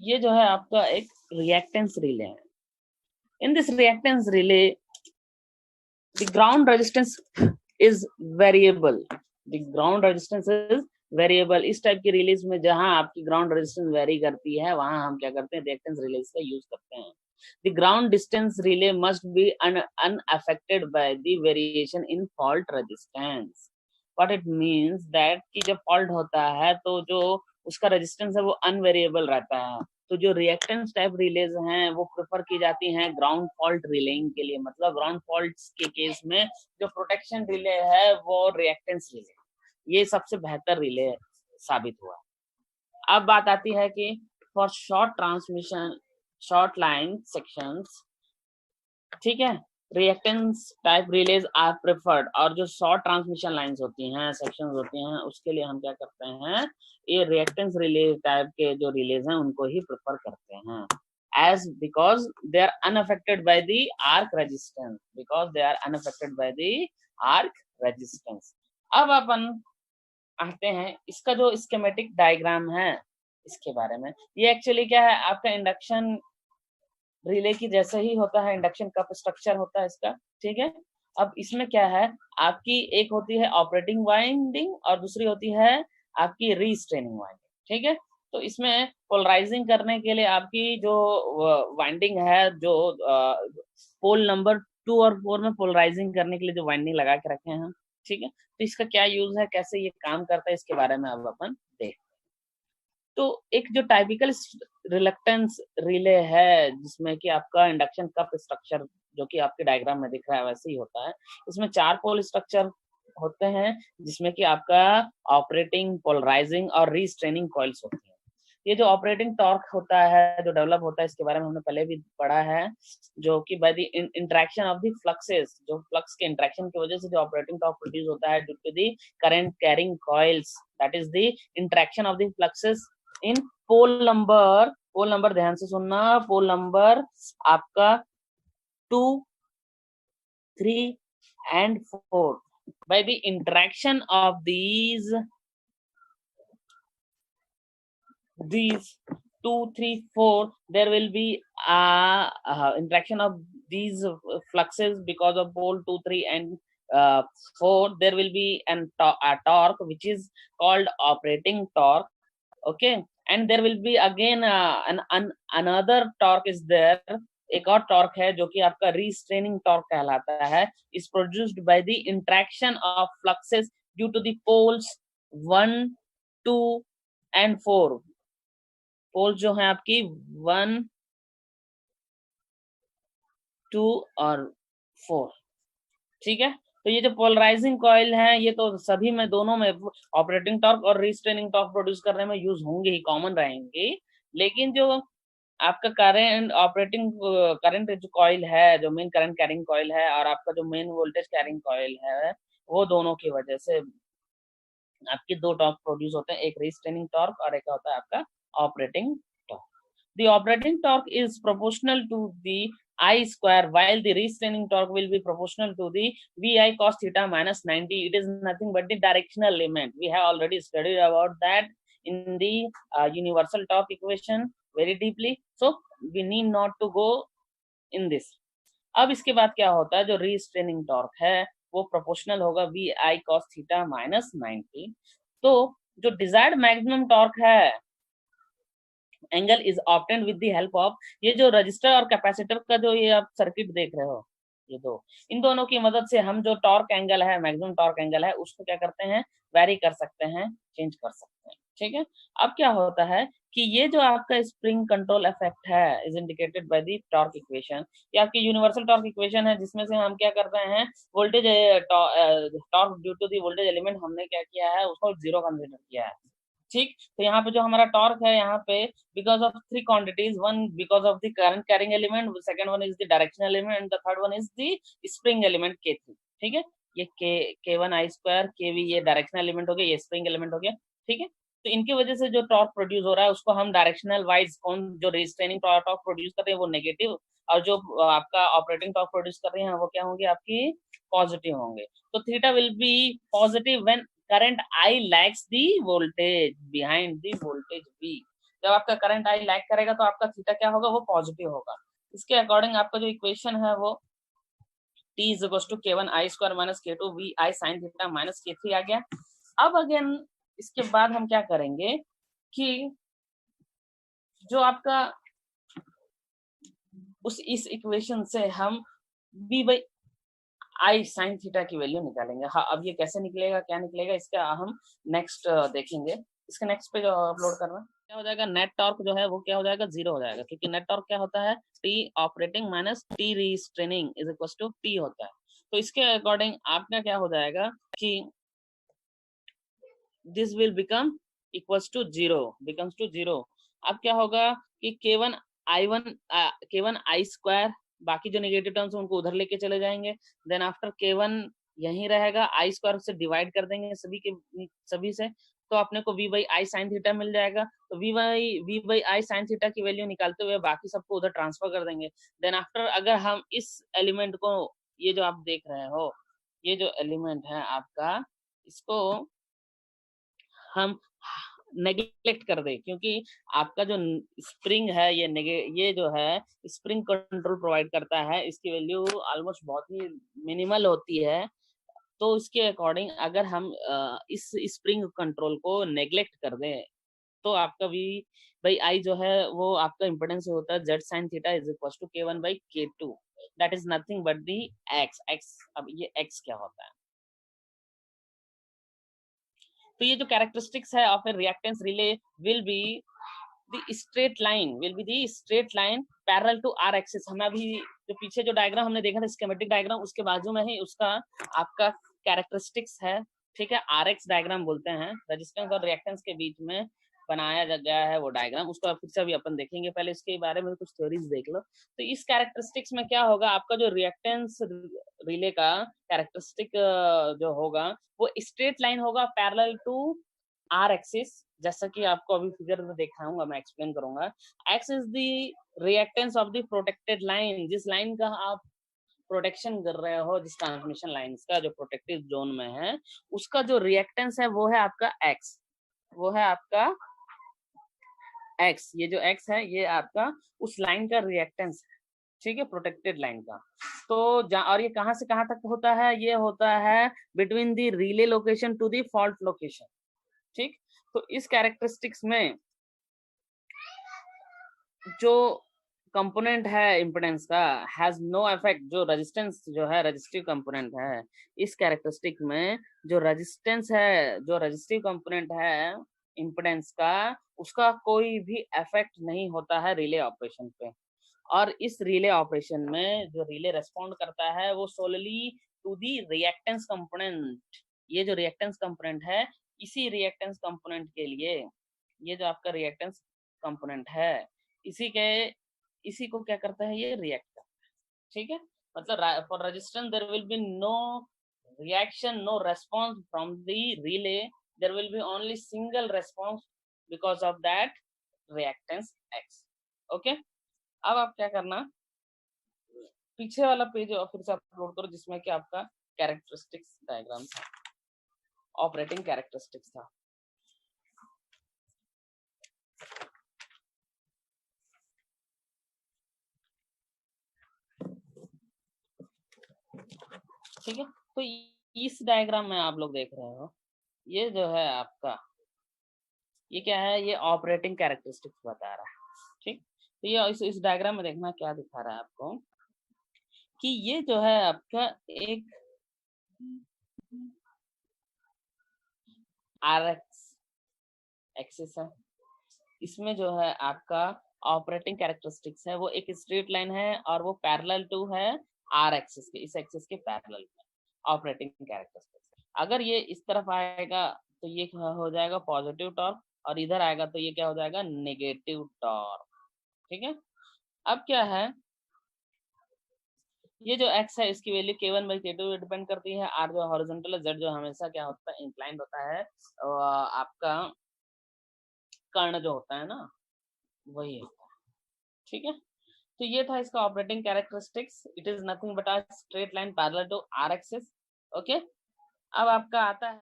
ये जो है आपका एक रिएक्टेंस रिले है। In this reactance relay the ground resistance is variable. The ground resistance is variable. इस टाइप की रिलीज में जहां आपकी ग्राउंड रेजिस्टेंस वेरी करती है वहां हम क्या करते हैं, रिएक्टेंस रिलेज का यूज करते हैं। The ground distance relay must be unaffected by the variation in fault resistance. What it means that कि जब फॉल्ट होता है तो जो उसका रेजिस्टेंस है वो अनवेरिएबल रहता है। तो जो रिएक्टेंस टाइप रिलेज हैं वो प्रेफर की जाती हैं ग्राउंड फॉल्ट रिलेइंग के लिए। मतलब ग्राउंड फॉल्ट्स के केस में जो प्रोटेक्शन रिले है वो रिएक्टेंस रिले, ये सबसे बेहतर रिले साबित हुआ। अब बात आती है कि for short transmission, short line sections, ठीक है, reactance type relays are preferred. और जो शॉर्ट ट्रांसमिशन लाइंस होती हैं, सेक्शंस होती हैं, उसके लिए हम क्या करते हैं, ये रिएक्टेंस रिले टाइप के जो रिलेज हैं उनको ही प्रेफर करते हैं, as because they are unaffected by the arc resistance, because they are unaffected by the arc resistance। अब अपन आते हैं इसका जो स्कीमेटिक डायग्राम है इसके बारे में। ये एक्चुअली क्या है, आपका इंडक्शन रिले की जैसे ही होता है, इंडक्शन कप स्ट्रक्चर होता है इसका, ठीक है। अब इसमें क्या है, आपकी एक होती है ऑपरेटिंग वाइंडिंग और दूसरी होती है आपकी रीस्ट्रेनिंग वाइंडिंग, ठीक है। तो इसमें पोलराइजिंग करने के लिए आपकी जो वाइंडिंग है, जो पोल नंबर 2 और 4 में पोलराइजिंग करने के लिए जो वाइंडिंग लगा के रखे हैं, ठीक है। तो इसका क्या यूज है, कैसे ये काम करता है, इसके बारे में अब अपन देख। तो एक जो टाइपिकल रिलक्टेंस रिले है जिसमें कि आपका इंडक्शन कप स्ट्रक्चर जो कि आपके डायग्राम में दिख रहा है वैसे ही होता है। इसमें 4 पोल स्ट्रक्चर होते हैं जिसमें कि आपका ऑपरेटिंग, पोलराइजिंग और रीस्ट्रेनिंग कॉइल्स होती हैं। ये जो ऑपरेटिंग टॉर्क होता है जो डेवलप होता है, इसके बारे में हमने पहले भी पढ़ा है, जो कि by the interaction of the fluxes, जो फ्लक्स के इंटरेक्शन की वजह से जो ऑपरेटिंग टॉर्क प्रोड्यूस होता है due to the current carrying coils, that is the interaction of the fluxes in pole number ध्यान से सुनना, पोल नंबर आपका 2, 3 and 4। by the interaction of these 2, 3, 4 there will be interaction of these fluxes because of pole 2, 3 and 4 there will be a torque which is called operating torque, okay। and there will be again another torque is there, एक और torque है जो कि आपका रीस्ट्रेनिंग torque कहलाता है, is produced by the interaction of fluxes due to the poles 1, 2 and 4। Poles जो है आपकी 1, 2 और 4, ठीक है। तो ये जो पोलराइजिंग कॉइल है ये तो सभी में, दोनों में ऑपरेटिंग टॉर्क और रीस्ट्रेनिंग टॉर्क प्रोड्यूस करने में यूज होंगे ही, कॉमन रहेंगे। लेकिन जो आपका करंट ऑपरेटिंग करंट जो कॉइल है, जो मेन करंट कैरिंग कॉइल है और आपका जो मेन वोल्टेज कैरिंग कॉइल है, वो दोनों की वजह से आपके 2 टॉर्क प्रोड्यूस होते हैं, एक रीस्ट्रेनिंग टॉर्क और एक होता है आपका operating torque. The operating torque is proportional to the I square while the restraining torque will be proportional to the VI cos theta minus 90. It is nothing but the directional element. We have already studied about that in the universal torque equation very deeply. So we need not to go in this. अब इसके बाद क्या होता है, जो restraining torque है वो proportional होगा VI cos theta minus 90। तो जो desired maximum torque है angle is obtained with the help of, ये जो रजिस्टर और कैपेसिटर का जो ये आप सर्किट देख रहे हो, ये दो, इन दोनों की मदद से हम जो टॉर्क एंगल है, मैक्सिमम टॉर्क एंगल है, उसको क्या करते हैं, वेरी कर सकते हैं, चेंज कर सकते हैं, ठीक है। अब क्या होता है कि ये जो आपका स्प्रिंग कंट्रोल इफेक्ट है is indicated by the torque equation. ये आपकी यूनिवर्सल टॉर्क इक्वेशन है जिसमें से हम क्या करते हैं, voltage torque due to the voltage element हमने क्या किया है, उसको 0 कंसीडर किया है, ठीक। तो यहाँ पे जो हमारा टॉर्क है, यहाँ पे because of 3 quantities, one because of the current carrying element, second one is the directional element and the third one is the spring element K3, ठीक है। ये K1 I स्क्वायर KV ये डायरेक्शनल एलिमेंट हो गया, ये spring element हो गया, ठीक है। तो इनकी वजह से जो टॉर्क प्रोड्यूस हो रहा है उसको हम डायरेक्शनल वाइज, कौन जो रिस्ट्रेनिंग टॉर्क प्रोड्यूस कर रहे हैं वो नेगेटिव, और जो आपका ऑपरेटिंग टॉर्क प्रोड्यूस कर रहे हैं वो क्या होंगे, आपकी पॉजिटिव होंगे। तो theta will be positive when current I lags the voltage behind the voltage V। जब आपका करंट आई लैग करेगा तो आपका थीटा क्या होगा, वो पॉजिटिव होगा। इसके अकॉर्डिंग आपका जो इक्वेशन है वो t is equal to k1 i square minus k2 v i sin theta minus k3 आ गया। अब अगेन इसके बाद हम क्या करेंगे कि जो आपका इस इक्वेशन से हम v by I sine theta की वैल्यू निकालेंगे। हाँ, अब ये कैसे निकलेगा, क्या निकलेगा, इसका हम नेक्स्ट देखेंगे। इसका नेक्स्ट पे जो अपलोड करना क्या हो जाएगा, नेट टॉर्क जो है वो क्या हो जाएगा, 0 हो जाएगा, क्योंकि नेट टॉर्क क्या होता है, T operating minus T restraining is equal to T होता है। तो इसके अकॉर्डिंग आपका क्या हो जाएगा कि this will become equals to 0, becomes to 0। अब क्या होगा कि k1 i स्क्वायर, बाकी जो नेगेटिव टर्म्स उनको उधर लेके चले जाएंगे। देन आफ्टर k1 यहीं रहेगा, i स्क्वायर से डिवाइड कर देंगे सभी से, तो अपने को v by I sine theta मिल जाएगा। तो v by I sine theta की वैल्यू निकालते हुए बाकी सबको उधर ट्रांसफर कर देंगे। देन आफ्टर अगर हम इस एलिमेंट को, ये जो आप देख रहे हो, ये जो एलिमेंट है आपका, इसको हम नेग्लेक्ट कर दे, क्योंकि आपका जो स्प्रिंग है ये जो है स्प्रिंग कंट्रोल प्रोवाइड करता है, इसकी वैल्यू ऑलमोस्ट बहुत ही मिनिमल होती है। तो इसके अकॉर्डिंग अगर हम इस स्प्रिंग कंट्रोल को नेग्लेक्ट कर दें तो आपका v बाई आई जो है वो आपका इम्पोर्टेंस होता है z sin थीटा is equal to k1 by k2, that is nothing but the x। अब ये x क्या होता है, तो ये जो कैरेक्टरिस्टिक्स है of a reactance relay will be the straight line parallel to R axis. हमें अभी जो पीछे जो डायग्राम हमने देखा था स्कीमेटिक डायग्राम, उसके बाजू में ही उसका आपका कैरेक्टरिस्टिक्स है, ठीक है, आर एक्स डायग्राम बोलते हैं, रेजिस्टेंस और रिएक्टेंस के बीच में बनाया गया है वो डायग्राम। उसको फिर से अभी अपन देखेंगे, पहले इसके बारे में कुछ थ्योरीज देख लो। तो इस कैरेक्टरिस्टिक्स में क्या होगा, आपका जो रिएक्टेंस रिले का कैरेक्टरिस्टिक जो होगा वो स्ट्रेट लाइन होगा पैरेलल टू आर एक्सिस, जैसा कि आपको अभी फिगर में दिखाऊंगा, मैं एक्सप्लेन करूंगा। X is the reactance of the protected line, जिस लाइन का आप प्रोटेक्शन कर रहे हो, जिस ट्रांसमिशन लाइंस का जो प्रोटेक्टेड जोन में है, उसका जो रिएक्टेंस है वो है आपका एक्स, वो है आपका एक्स। ये जो एक्स है ये आपका उस लाइन का रिएक्टेंस है, ठीक है, प्रोटेक्टेड लाइन का। तो और ये कहां से कहां तक होता है, ये होता है between the relay location to the fault location, ठीक। तो इस कैरेक्टरिस्टिक्स में जो कंपोनेंट है इम्पोर्टेंस का हैज नो इफेक्ट, जो रेजिस्टेंस जो है रेजिस्टिव कंपोनेंट है, इस कैरेक्टरिस्टिक में जो रेजिस्टेंस है, जो रेजिस्टिव कंपोनेंट है इम्पोर्टेंस का, उसका कोई भी इफेक्ट नहीं होता है रिले ऑपरेशन पे। और इस रिले ऑपरेशन में जो रिले रेस्पॉन्ड करता है वो solely to the reactance component. ये जो रिएक्टेंस कंपोनेंट है, इसी रिएक्टेंस कंपोनेंट के लिए, ये जो आपका रिएक्टेंस कंपोनेंट है, इसी को क्या करता है, ये रिएक्ट करता है, ठीक है। मतलब for resistance there will be no reaction, no response from the relay, there will be only single response because of that reactance X. Okay, अब आप क्या करना, पीछे वाला पेज फिर से अपलोड करो, जिसमें कि आपका कैरेक्टरिस्टिक्स डायग्राम था, ऑपरेटिंग कैरेक्टरिस्टिक्स था। ठीक है, तो इस डायग्राम में आप लोग देख रहे हो, ये जो है आपका, ये क्या है, ये ऑपरेटिंग कैरेक्टरिस्टिक्स बता रहा है, ठीक। तो ये इस डायग्राम में देखना क्या दिखा रहा है आपको, कि ये जो है आपका एक आर एक्सिस है, इसमें जो है आपका ऑपरेटिंग कैरेक्टरिस्टिक्स है वो एक स्ट्रेट लाइन है और वो पैरेलल टू है आर एक्सिस के, इस एक्सिस के पैरेलल में ऑपरेटिंग कैरेक्टरिस्टिक्स। अगर ये इस तरफ आएगा तो ये हो जाएगा पॉजिटिव टॉर्क, और इधर आएगा तो ये क्या हो जाएगा, नेगेटिव टॉर्क, ठीक है। अब क्या है, ये जो x है इसकी value k1 by k2 depend करती है, r जो हॉरिजॉन्टल है, z जो हमेशा क्या होता है, इंक्लाइंड होता है, आपका कर्ण जो होता है ना वही होता है, ठीक है। तो ये था इसका operating characteristics, it is nothing but a straight line parallel to R axis. Okay, अब आपका आता है